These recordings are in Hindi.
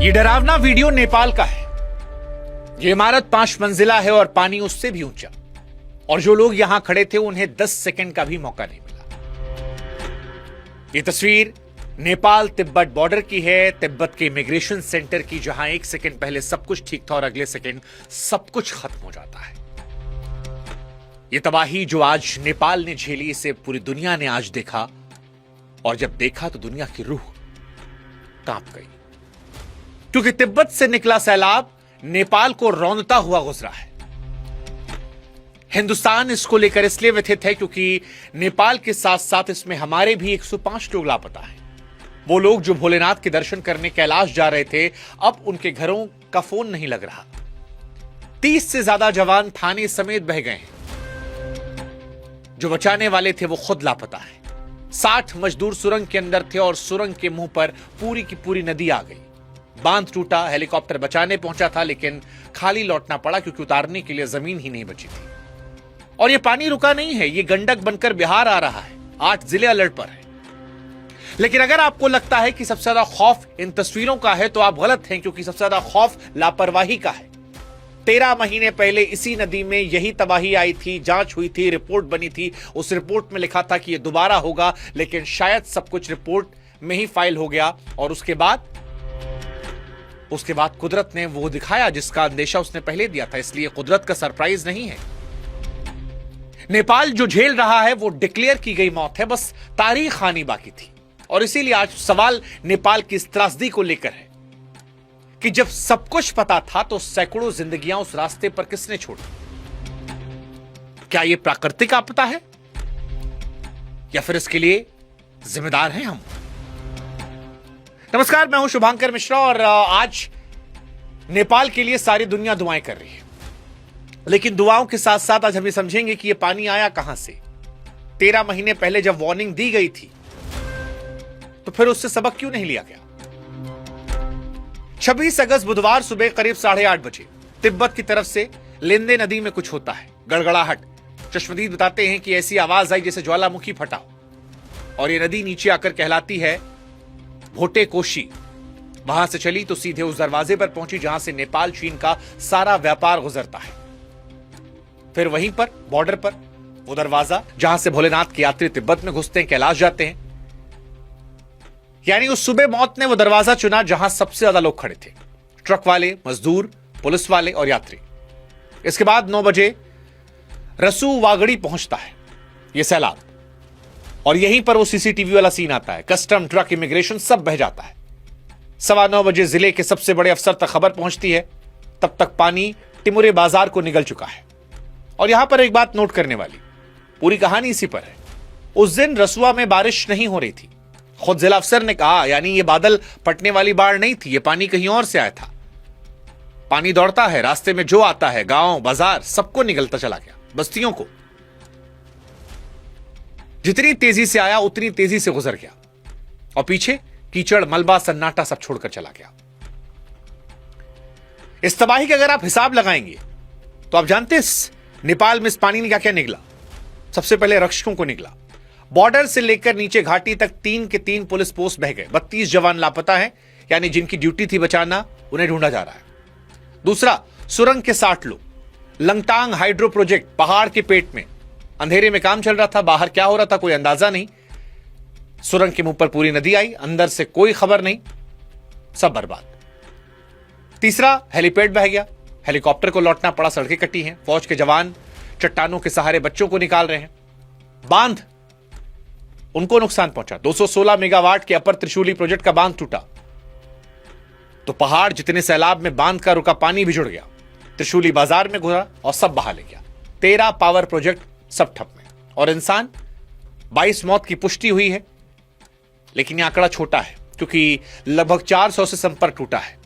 ये डरावना वीडियो नेपाल का है। ये इमारत 5 मंजिला है और पानी उससे भी ऊंचा, और जो लोग यहां खड़े थे उन्हें 10 सेकंड का भी मौका नहीं मिला। ये तस्वीर नेपाल तिब्बत बॉर्डर की है, तिब्बत के इमिग्रेशन सेंटर की, जहां 1 सेकंड पहले सब कुछ ठीक था और अगले सेकंड सब कुछ खत्म हो जाता है। ये तबाही जो आज नेपाल ने झेली, इसे पूरी दुनिया ने आज देखा, और जब देखा तो दुनिया की रूह कांप गई, क्योंकि तिब्बत से निकला सैलाब नेपाल को रौंदता हुआ गुजरा है। हिंदुस्तान इसको लेकर इसलिए व्यथित है क्योंकि नेपाल के साथ साथ इसमें हमारे भी 105 लोग लापता हैं। वो लोग जो भोलेनाथ के दर्शन करने कैलाश जा रहे थे, अब उनके घरों का फोन नहीं लग रहा। 30 से ज्यादा जवान थाने समेत बह गए हैं। जो बचाने वाले थे वो खुद लापता है। 60 मजदूर सुरंग के अंदर थे और सुरंग के मुंह पर पूरी की पूरी नदी आ गई। बांध टूटा, हेलीकॉप्टर बचाने पहुंचा था, लेकिन खाली लौटना पड़ा क्योंकि उतारने के लिए जमीन ही नहीं बची थी। और ये पानी रुका नहीं है, ये गंडक बनकर बिहार आ रहा है। 8 जिले अलर्ट पर हैं। लेकिन अगर आपको लगता है कि सबसे ज्यादा खौफ इन तस्वीरों का है तो आप गलत हैं, क्योंकि सबसे ज्यादा खौफ लापरवाही का है। 13 महीने पहले इसी नदी में यही तबाही आई थी, जांच हुई थी, रिपोर्ट बनी थी। उस रिपोर्ट में लिखा था कि यह दोबारा होगा, लेकिन शायद सब कुछ रिपोर्ट में ही फाइल हो गया। और उसके बाद कुदरत ने वो दिखाया जिसका अंदेशा उसने पहले दिया था। इसलिए कुदरत का सरप्राइज नहीं है। नेपाल जो झेल रहा है वो डिक्लेयर की गई मौत है, बस तारीख आनी बाकी थी। और इसीलिए आज सवाल नेपाल की इस त्रासदी को लेकर है कि जब सब कुछ पता था तो सैकड़ों जिंदगियां उस रास्ते पर किसने छोड़ी? क्या यह प्राकृतिक आपदा है या फिर इसके लिए जिम्मेदार हैं हम? नमस्कार, मैं हूं शुभांकर मिश्रा और आज नेपाल के लिए सारी दुनिया दुआएं कर रही है। लेकिन दुआओं के साथ साथ आज हम ये समझेंगे कि यह पानी आया कहां से। 13 महीने पहले जब वार्निंग दी गई थी तो फिर उससे सबक क्यों नहीं लिया गया? 26 अगस्त बुधवार सुबह करीब 8:30 बजे तिब्बत की तरफ से लेंदे नदी में कुछ होता है, गड़गड़ाहट। चश्मदीद बताते हैं कि ऐसी आवाज आई जैसे ज्वालामुखी फटा हो, और यह नदी नीचे आकर कहलाती है भोटे कोशी। वहां से चली तो सीधे उस दरवाजे पर पहुंची जहां से नेपाल चीन का सारा व्यापार गुजरता है। फिर वहीं पर बॉर्डर पर वो दरवाजा जहां से भोलेनाथ के यात्री तिब्बत में घुसते हैं, कैलाश जाते हैं। यानी उस सुबह मौत ने वो दरवाजा चुना जहां सबसे ज्यादा लोग खड़े थे, ट्रक वाले, मजदूर, पुलिस वाले और यात्री। इसके बाद 9 बजे रसू वागड़ी पहुंचता है ये सैलाब, और यहीं पर वो सीसीटीवी वाला सीन आता है। कस्टम, ट्रक, इमिग्रेशन सब बह जाता है। 9:15 बजे जिले के सबसे बड़े अफसर तक खबर पहुंचती है। तब तक पानी टिमुरे बाजार को निगल चुका है। और यहां पर एक बात नोट करने वाली, पूरी कहानी इसी पर है। उस दिन रसुआ में बारिश नहीं हो रही थी। खुद जिला अफसर ने कहा, यानी ये बादल फटने वाली बाढ़ नहीं थी, ये पानी कहीं और से आया था। पानी दौड़ता है, रास्ते में जो आता है, गांव, बाजार, सबको निगलता चला गया, बस्तियों को। जितनी तेजी से आया उतनी तेजी से गुजर गया, और पीछे कीचड़, मलबा, सन्नाटा सब छोड़कर चला गया। इस तबाही का अगर आप हिसाब लगाएंगे तो आप जानते हैं नेपाल में इस पानी ने क्या क्या निकला। सबसे पहले रक्षकों को निकला। बॉर्डर से लेकर नीचे घाटी तक 3 के 3 पुलिस पोस्ट बह गए। 32 जवान लापता हैं, यानी जिनकी ड्यूटी थी बचाना, उन्हें ढूंढा जा रहा है। दूसरा, सुरंग के 60 लोग। लंगटांग हाइड्रो प्रोजेक्ट, पहाड़ के पेट में अंधेरे में काम चल रहा था। बाहर क्या हो रहा था कोई अंदाजा नहीं। सुरंग के मुंह पर पूरी नदी आई, अंदर से कोई खबर नहीं, सब बर्बाद। तीसरा, हेलीपैड बह गया, हेलीकॉप्टर को लौटना पड़ा, सड़कें कटी हैं। फौज के जवान चट्टानों के सहारे बच्चों को निकाल रहे हैं। बांध, उनको नुकसान पहुंचा। 216 मेगावाट के अपर त्रिशूली प्रोजेक्ट का बांध टूटा तो पहाड़ जितने सैलाब में बांध का रुका पानी भी जुड़ गया, त्रिशूली बाजार में घुसा और सब बहा ले गया। 13 पावर प्रोजेक्ट सब ठप में, और इंसान 22 मौत की पुष्टि हुई है। लेकिन यह आंकड़ा छोटा है क्योंकि लगभग 400 से संपर्क टूटा है।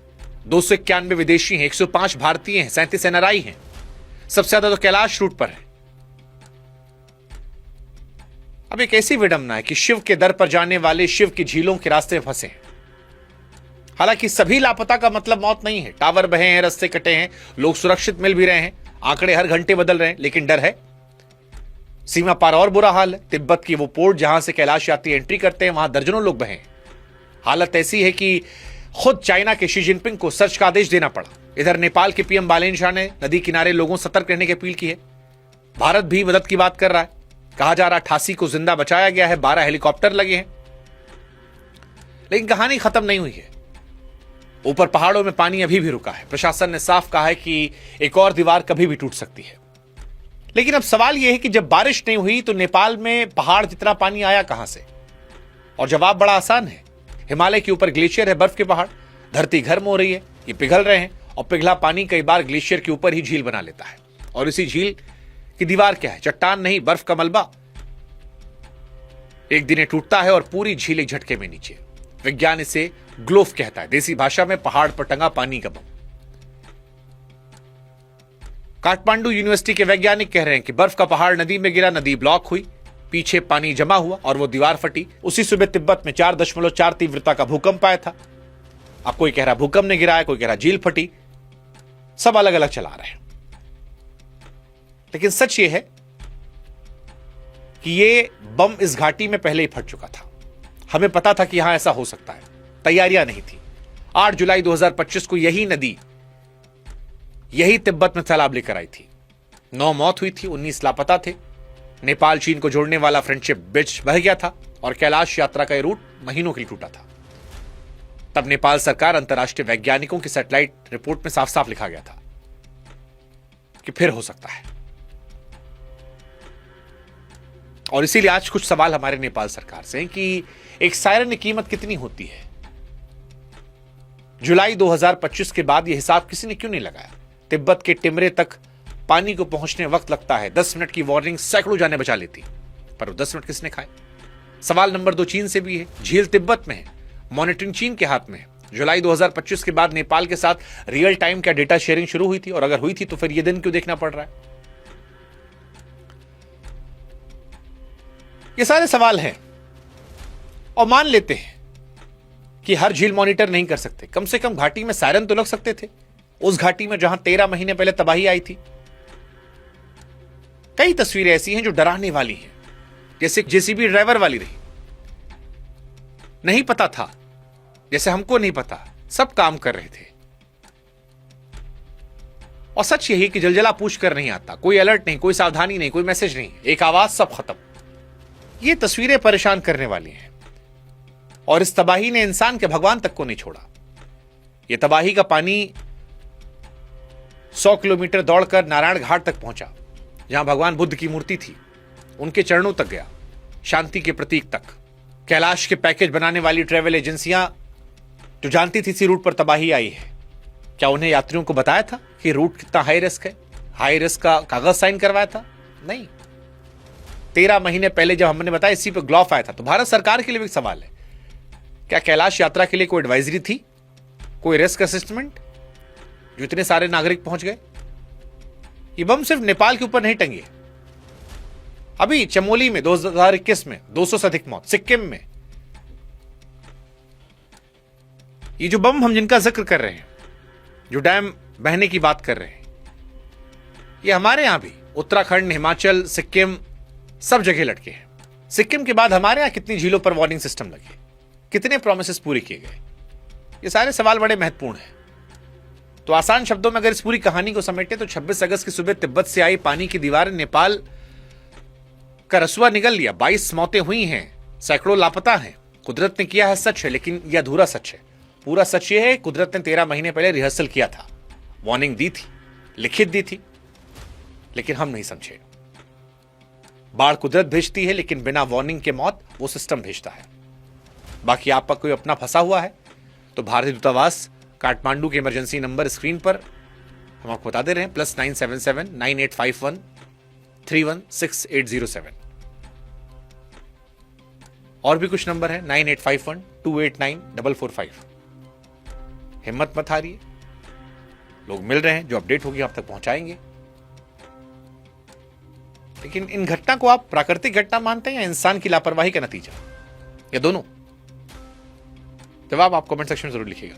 291 विदेशी हैं, 105 भारतीय हैं, 37 एनआरआई हैं। सबसे ज्यादा तो कैलाश रूट पर है। अब एक ऐसी विडंबना है कि शिव के दर पर जाने वाले शिव की झीलों के रास्ते में फंसे हैं। हालांकि सभी लापता का मतलब मौत नहीं है। टावर बहे हैं, रास्ते कटे हैं, लोग सुरक्षित मिल भी रहे हैं, आंकड़े हर घंटे बदल रहे हैं, लेकिन डर है। सीमा पार और बुरा हाल है। तिब्बत की वो पोर्ट जहां से कैलाश यात्री एंट्री करते हैं, वहां दर्जनों लोग बहे हैं। हालत ऐसी है कि खुद चाइना के शी जिनपिंग को सर्च का आदेश देना पड़ा। इधर नेपाल के पीएम बालेन शाह ने नदी किनारे लोगों सतर्क रहने की अपील की है। भारत भी मदद की बात कर रहा है। कहा जा रहा 88 को जिंदा बचाया गया है, 12 हेलीकॉप्टर लगे हैं। लेकिन कहानी खत्म नहीं हुई है। ऊपर पहाड़ों में पानी अभी भी रुका है। प्रशासन ने साफ कहा है कि एक और दीवार कभी भी टूट सकती है। लेकिन अब सवाल यह है कि जब बारिश नहीं हुई तो नेपाल में पहाड़ जितना पानी आया कहां से? और जवाब बड़ा आसान है। हिमालय के ऊपर ग्लेशियर है, बर्फ के पहाड़, धरती गर्म हो रही है, ये पिघल रहे हैं और पिघला पानी कई बार ग्लेशियर के ऊपर ही झील बना लेता है। और इसी झील की दीवार क्या है? चट्टान नहीं, बर्फ का मलबा। एक दिन ये टूटता है और पूरी झील एक झटके में नीचे। विज्ञान इसे ग्लोफ कहता है, देसी भाषा में पहाड़ पर टंगा पानी का बम। काठमांडू यूनिवर्सिटी के वैज्ञानिक कह रहे हैं कि बर्फ का पहाड़ नदी में गिरा, नदी ब्लॉक हुई, पीछे पानी जमा हुआ और वो दीवार फटी। उसी सुबह तिब्बत में 4.4 तीव्रता का भूकंप आया था। अब कोई कह रहा भूकंप ने गिराया, कोई कह रहा झील फटी। सब अलग अलग चला रहे हैं। लेकिन सच ये है कि ये बम इस घाटी में पहले ही फट चुका था। हमें पता था कि यहां ऐसा हो सकता है, तैयारियां नहीं थी। 8 जुलाई 2025 को यही नदी यही तिब्बत में सैलाब लेकर आई थी। 9 मौत हुई थी, 19 लापता थे। नेपाल चीन को जोड़ने वाला फ्रेंडशिप ब्रिज बह गया था और कैलाश यात्रा का रूट महीनों के लिए टूटा था। तब नेपाल सरकार, अंतर्राष्ट्रीय वैज्ञानिकों की सैटेलाइट रिपोर्ट में साफ साफ लिखा गया था कि फिर हो सकता है। और इसीलिए आज कुछ सवाल हमारे नेपाल सरकार से हैं कि एक सायरन की कीमत कितनी होती है? जुलाई 2025 के बाद यह हिसाब किसी ने क्यों नहीं लगाया? तिब्बत के टिमरे तक पानी को पहुंचने वक्त लगता है। 10 मिनट की वार्निंग सैकड़ों जाने बचा लेती, पर 10 मिनट किसने खाए? सवाल नंबर 2 चीन से भी है। झील तिब्बत में है, मॉनिटरिंग चीन के हाथ में है। जुलाई 2025 के बाद नेपाल के साथ रियल टाइम क्या डेटा शेयरिंग शुरू हुई थी? और अगर हुई थी तो फिर यह दिन क्यों देखना पड़ रहा है? ये सारे सवाल हैं। और मान लेते हैं कि हर झील मॉनिटर नहीं कर सकते, कम से कम घाटी में सायरन तो लग सकते थे। उस घाटी में जहां 13 महीने पहले तबाही आई थी। कई तस्वीरें ऐसी हैं जो डराने वाली हैं, जैसे जेसीबी ड्राइवर वाली रही। नहीं पता था, जैसे हमको नहीं पता, सब काम कर रहे थे। और सच यही कि जलजला पूछ कर नहीं आता, कोई अलर्ट नहीं, कोई सावधानी नहीं, कोई मैसेज नहीं, एक आवाज, सब खत्म। ये तस्वीरें परेशान करने वाली हैं। और इस तबाही ने इंसान के भगवान तक को नहीं छोड़ा। यह तबाही का पानी 100 किलोमीटर दौड़कर नारायण घाट तक पहुंचा, जहां भगवान बुद्ध की मूर्ति थी। उनके चरणों तक गया, शांति के प्रतीक तक। कैलाश के पैकेज बनाने वाली ट्रैवल एजेंसियां जो जानती थी इसी रूट पर तबाही आई है, क्या उन्हें यात्रियों को बताया था कि रूट कितना हाई रिस्क है? हाई रिस्क का कागज साइन करवाया था? नहीं। 13 महीने पहले जब हमने बताया, इसी पर ग्लॉफ आया था। तो भारत सरकार के लिए भी सवाल है, क्या कैलाश यात्रा के लिए कोई एडवाइजरी थी, कोई रिस्क असेसमेंट, जो इतने सारे नागरिक पहुंच गए? ये बम सिर्फ नेपाल के ऊपर नहीं टंगे। अभी चमोली में 2021 में 200 से अधिक मौत, सिक्किम में। ये जो बम हम जिनका जिक्र कर रहे हैं, जो डैम बहने की बात कर रहे हैं, ये हमारे यहां भी उत्तराखंड, हिमाचल, सिक्किम, सब जगह लटके हैं। सिक्किम के बाद हमारे यहां कितनी झीलों पर वार्निंग सिस्टम लगे, कितने प्रोमिसेस पूरे किए गए? ये सारे सवाल बड़े महत्वपूर्ण हैं। तो आसान शब्दों में अगर इस पूरी कहानी को समेटे तो 26 अगस्त की सुबह तिब्बत से आई पानी की दीवार ने नेपाल का रसुआ निगल लिया। 22 मौतें हुई हैं, सैकड़ों लापता हैं। कुदरत ने किया है, सच है, लेकिन यह अधूरा सच है। पूरा सच यह है, कुदरत ने 13 महीने पहले रिहर्सल किया था, वार्निंग दी थी, लिखित दी थी, लेकिन हम नहीं समझे। बाढ़ कुदरत भेजती है, लेकिन बिना वार्निंग के मौत वो सिस्टम भेजता है। बाकी आप पर कोई अपना फंसा हुआ है तो भारतीय दूतावास काठमांडू के इमरजेंसी नंबर स्क्रीन पर हम आपको बता दे रहे हैं, +977 9851 316807। और भी कुछ नंबर है 9851 289 445। हिम्मत मत हारिए, लोग मिल रहे हैं, जो अपडेट होगी आप तक पहुंचाएंगे। लेकिन इन घटना को आप प्राकृतिक घटना मानते हैं या इंसान की लापरवाही का नतीजा, या दोनों? जवाब आप कमेंट सेक्शन में जरूर लिखिएगा।